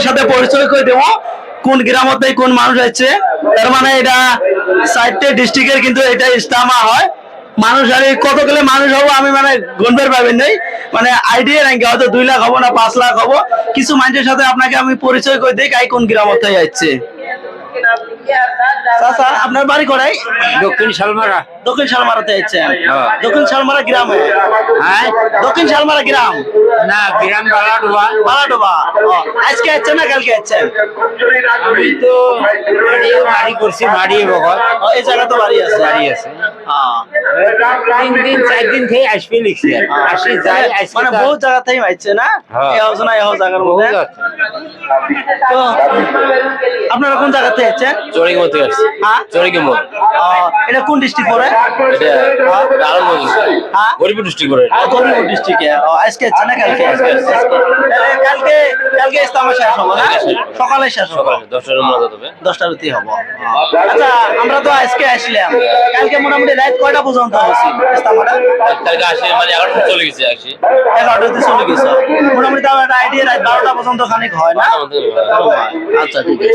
আপনাদের সাথে পরিচয় করে দেবো কোন গ্রামতে কোন মানুষ আছে। তার মানে এটা 4টে ডিস্ট্রিক্টের কিন্তু এটা ইজতেমা হয়। মানুষ আর এই কত গেলে মানুষ হবো আমি মানে গুনবার পাবেন নাই, মানে আইডিয়া নাই হয়তো 2 লাখ হবো না 5 লাখ হবো। কিছু মানুষের সাথে আপনাকে আমি পরিচয় করে দিই কাই কোন গ্রামতে যাচ্ছে। চাচা আপনার বাড়ি কোথায়? দক্ষিণ শালমারা। দক্ষিণ শালমারাতে যাচ্ছেন? দক্ষিণ শালমারা গ্রামে? হ্যাঁ, দক্ষিণ শালমারা গ্রাম না গ্রাম বালাডোবা। বালাডোবা। আজকে যাচ্ছেন না কালকে যাচ্ছেন? আমি তো বাড়ি করছি মাড়িয়ে বগল। এই জায়গা তো বাড়ি আছে। বাড়ি আছে। হ্যাঁ। 3 দিন 4 দিন থেকে আসবে লিখছি আর আসি যাই আজকে মানে বহু জায়গা থেকে আইছে না? হ্যাঁ। এই হোসনা এই জায়গার মধ্যে। তো আপনারা কোন জায়গা থেকে যাচ্ছেন? চরিগম থেকে আসছি। হ্যাঁ, চরিগম। এটা কোন ডিস্ট্রিক্ট পড়ে? এটা আলমগঞ্জ। হ্যাঁ, গরিপুর ডিস্ট্রিক্ট করে। গরিপুর ডিস্ট্রিক্টে। আজকে যাচ্ছেন না কালকে? তাহলে কালকে কালকে ইজতেমা শেষ হবে না? সকালে শেষ হবে। সকালে 10টার মধ্যে হবে। 10টার ভিতরে হবো। আচ্ছা আমরা তো আজকে আসলাম, কালকে মোটামুটি রাত কয়টা পর্যন্ত হচ্ছে ইজতেমাটা? কালকে আসে মানে 11টা চলে গেছে আসি। 11টাতে চলে গেছে মোটামুটি। তাও একটা আইডিয়া রাত 12টা পর্যন্ত খানিক হয় না? আচ্ছা ঠিক আছে।